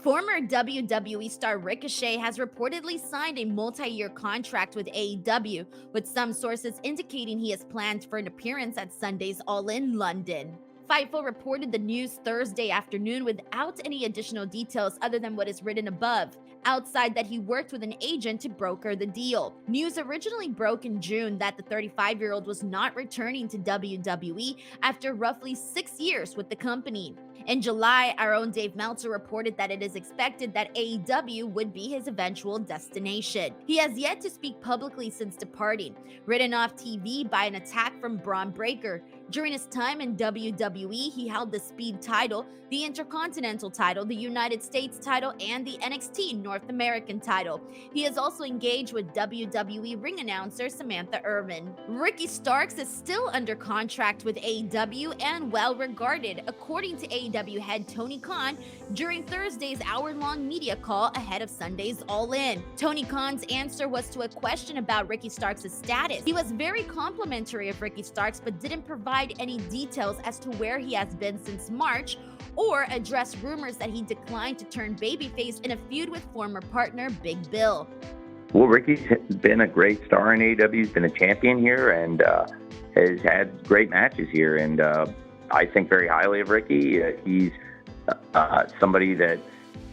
Former WWE star Ricochet has reportedly signed a multi-year contract with AEW, with some sources indicating he is planned for an appearance at Sunday's All In London. Fightful reported the news Thursday afternoon without any additional details other than what is written above, outside that he worked with an agent to broker the deal. News originally broke in June that the 35-year-old was not returning to WWE after roughly 6 years with the company. In July, our own Dave Meltzer reported that it is expected that AEW would be his eventual destination. He has yet to speak publicly since departing, written off TV by an attack from Braun Breaker. During his time in WWE, he held the Speed title, the Intercontinental title, the United States title, and the NXT North American title. He is also engaged with WWE ring announcer Samantha Irvin. Ricky Starks is still under contract with AEW and well regarded, according to AEW head Tony Khan during Thursday's hour-long media call ahead of Sunday's All In. Tony Khan's answer was to a question about Ricky Starks' status. He was very complimentary of Ricky Starks but didn't provide any details as to where he has been since March or address rumors that he declined to turn babyface in a feud with former partner Big Bill. Well, Ricky's been a great star in AEW. He's been a champion here and has had great matches here. And I think very highly of Ricky. He's somebody that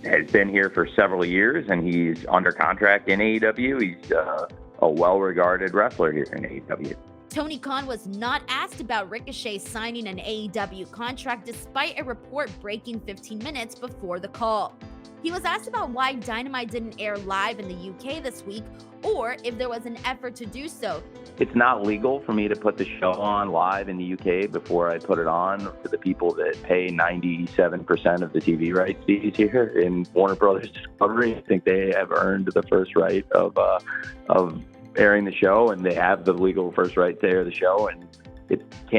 has been here for several years, and he's under contract in AEW. He's a well-regarded wrestler here in AEW. Tony Khan was not asked about Ricochet signing an AEW contract despite a report breaking 15 minutes before the call. He was asked about why Dynamite didn't air live in the UK this week, or if there was an effort to do so. It's not legal for me to put the show on live in the UK before I put it on to the people that pay 97% of the TV rights fees here in Warner Brothers Discovery. I think they have earned the first right of airing the show, and they have the legal first right to air the show. And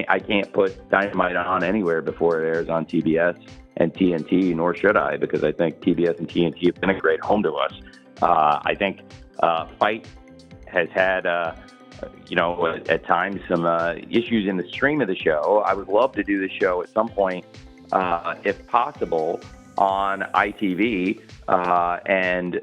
I can't put Dynamite on anywhere before it airs on TBS and TNT, nor should I, because I think TBS and TNT have been a great home to us. I think Fight has had, at times some issues in the stream of the show. I would love to do the show at some point, if possible, on ITV and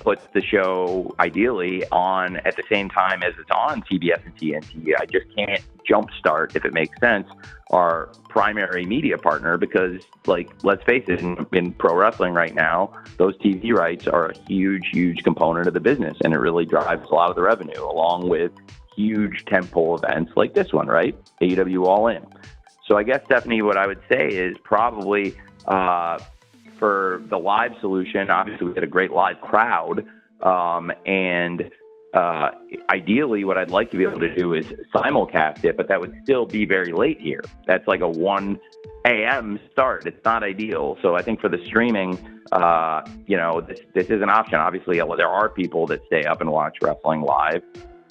put the show ideally on at the same time as it's on TBS and TNT. I just can't jumpstart, if it makes sense, our primary media partner because, let's face it, in pro wrestling right now, those TV rights are a huge, huge component of the business, and it really drives a lot of the revenue, along with huge tentpole events like this one, right? AEW All In. So I guess, Stephanie, what I would say is probably for the live solution, obviously we had a great live crowd, and ideally what I'd like to be able to do is simulcast it, but that would still be very late here. That's like a 1 a.m. start. It's not ideal. So I think for the streaming, this is an option. Obviously, there are people that stay up and watch wrestling live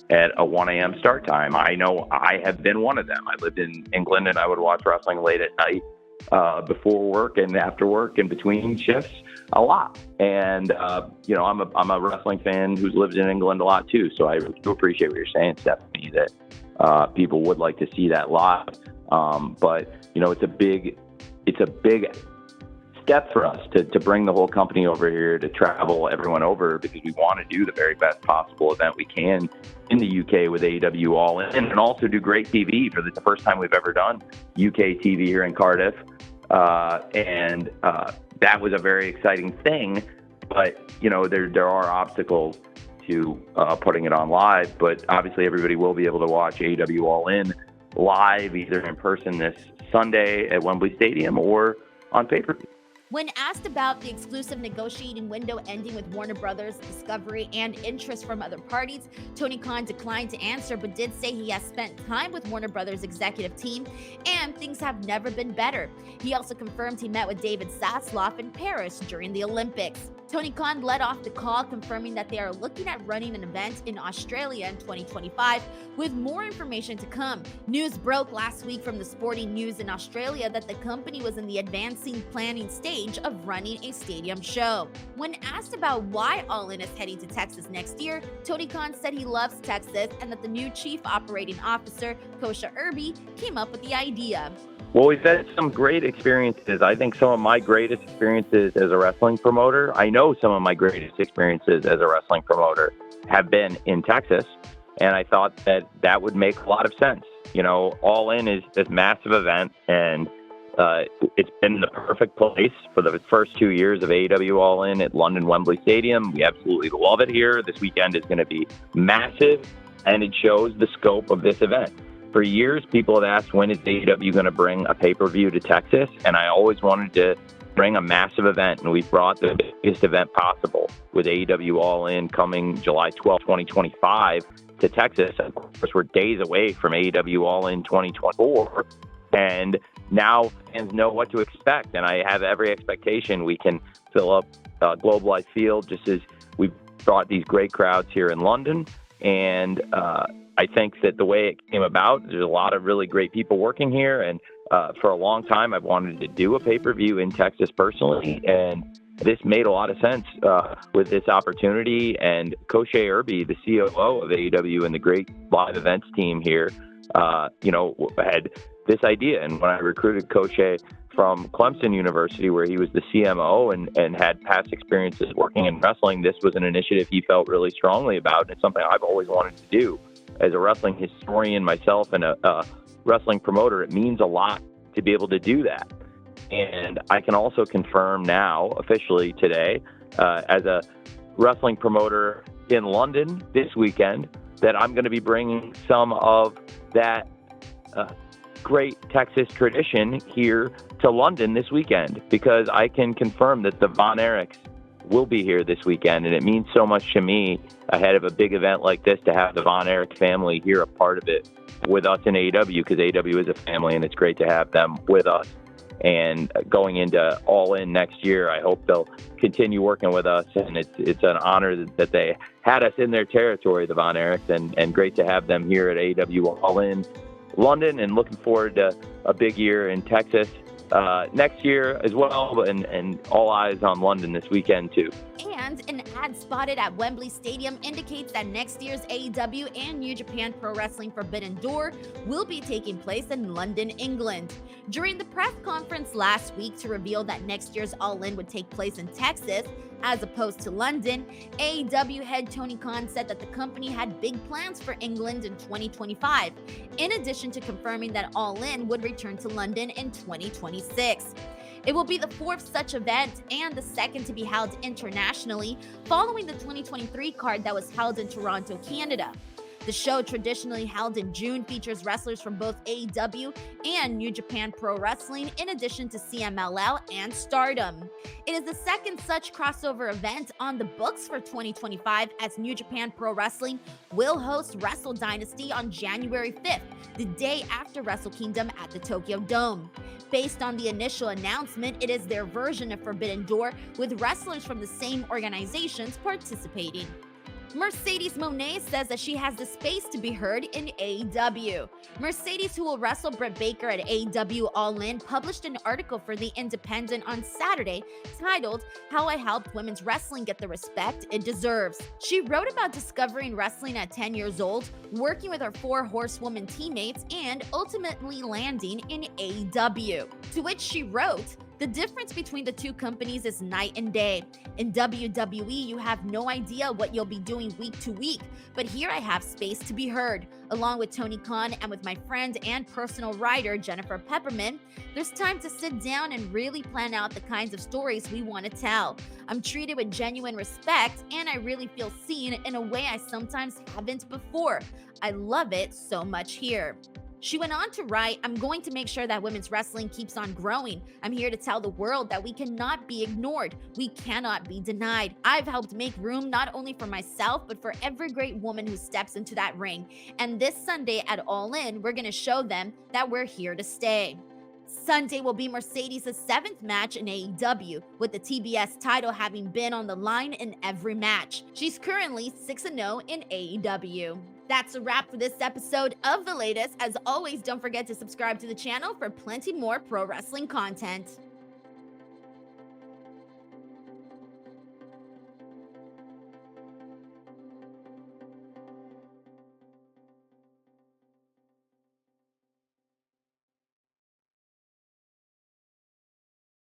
at a 1 a.m. start time. I know I have been one of them. I lived in England, and I would watch wrestling late at night, before work and after work and between shifts a lot. And, I'm a wrestling fan who's lived in England a lot too. So I do appreciate what you're saying, Stephanie, that people would like to see that live. But it's a big step for us to bring the whole company over here, to travel everyone over, because we want to do the very best possible event we can in the UK with AEW All In, and also do great TV for the first time we've ever done UK TV here in Cardiff. And that was a very exciting thing, but there are obstacles to putting it on live, but obviously everybody will be able to watch AEW All In live, either in person this Sunday at Wembley Stadium or on pay-per-view. When asked about the exclusive negotiating window ending with Warner Brothers Discovery and interest from other parties, Tony Khan declined to answer, but did say he has spent time with Warner Brothers executive team and things have never been better. He also confirmed he met with David Zasloff in Paris during the Olympics. Tony Khan led off the call, confirming that they are looking at running an event in Australia in 2025, with more information to come. News broke last week from the Sporting News in Australia that the company was in the advancing planning stage of running a stadium show. When asked about why All In is heading to Texas next year, Tony Khan said he loves Texas and that the new chief operating officer, Kosha Irby, came up with the idea. Well, we've had some great experiences. I think some of my greatest experiences as a wrestling promoter, I know some of my greatest experiences as a wrestling promoter have been in Texas. And I thought that that would make a lot of sense. You know, All In is this massive event, and it's been the perfect place for the first 2 years of AEW All In at London Wembley Stadium. We absolutely love it here. This weekend is going to be massive, and it shows the scope of this event. For years, people have asked, when is AEW going to bring a pay-per-view to Texas? And I always wanted to bring a massive event, and we've brought the biggest event possible with AEW All In coming July 12, 2025 to Texas. Of course, we're days away from AEW All In 2024, and now fans know what to expect, and I have every expectation we can fill up Globalized Field just as we've brought these great crowds here in London. And I think that the way it came about, there's a lot of really great people working here. And for a long time, I've wanted to do a pay-per-view in Texas personally. And this made a lot of sense with this opportunity. And Ricochet Irby, the COO of AEW and the great live events team here, had this idea. And when I recruited Ricochet from Clemson University, where he was the CMO and had past experiences working in wrestling, this was an initiative he felt really strongly about. And it's something I've always wanted to do. As a wrestling historian myself and a wrestling promoter, it means a lot to be able to do that. And I can also confirm now, officially today, as a wrestling promoter in London this weekend, that I'm going to be bringing some of that great Texas tradition here to London this weekend, because I can confirm that the Von Erichs will be here this weekend, and it means so much to me ahead of a big event like this to have the Von Erich family here, a part of it with us in AEW, because AEW is a family, and it's great to have them with us. And going into All In next year, I hope they'll continue working with us, and it's an honor that they had us in their territory, the Von Erichs, and great to have them here at AEW All In London, and looking forward to a big year in Texas next year as well, and all eyes on London this weekend too. And an ad spotted at Wembley Stadium indicates that next year's AEW and New Japan Pro Wrestling Forbidden Door will be taking place in London, England. During the press conference last week to reveal that next year's All In would take place in Texas, as opposed to London, AEW head Tony Khan said that the company had big plans for England in 2025, in addition to confirming that All In would return to London in 2026. It will be the fourth such event and the second to be held internationally, following the 2023 card that was held in Toronto, Canada. The show, traditionally held in June, features wrestlers from both AEW and New Japan Pro Wrestling, in addition to CMLL and Stardom. It is the second such crossover event on the books for 2025, as New Japan Pro Wrestling will host Wrestle Dynasty on January 5th, the day after Wrestle Kingdom at the Tokyo Dome. Based on the initial announcement, it is their version of Forbidden Door, with wrestlers from the same organizations participating. Mercedes Monae says that she has the space to be heard in AEW. Mercedes, who will wrestle Britt Baker at AEW All In, published an article for The Independent on Saturday titled "How I Helped Women's Wrestling Get the Respect It Deserves." She wrote about discovering wrestling at 10 years old, working with her 4 horsewoman teammates, and ultimately landing in AEW. To which she wrote, "The difference between the two companies is night and day. In WWE, you have no idea what you'll be doing week to week, but here I have space to be heard. Along with Tony Khan and with my friend and personal writer, Jennifer Pepperman, there's time to sit down and really plan out the kinds of stories we want to tell. I'm treated with genuine respect, and I really feel seen in a way I sometimes haven't before. I love it so much here." She went on to write, "I'm going to make sure that women's wrestling keeps on growing. I'm here to tell the world that we cannot be ignored. We cannot be denied. I've helped make room not only for myself, but for every great woman who steps into that ring. And this Sunday at All In, we're going to show them that we're here to stay." Sunday will be Mercedes' 7th match in AEW, with the TBS title having been on the line in every match. She's currently 6-0 in AEW. That's a wrap for this episode of The Latest. As always, don't forget to subscribe to the channel for plenty more pro wrestling content.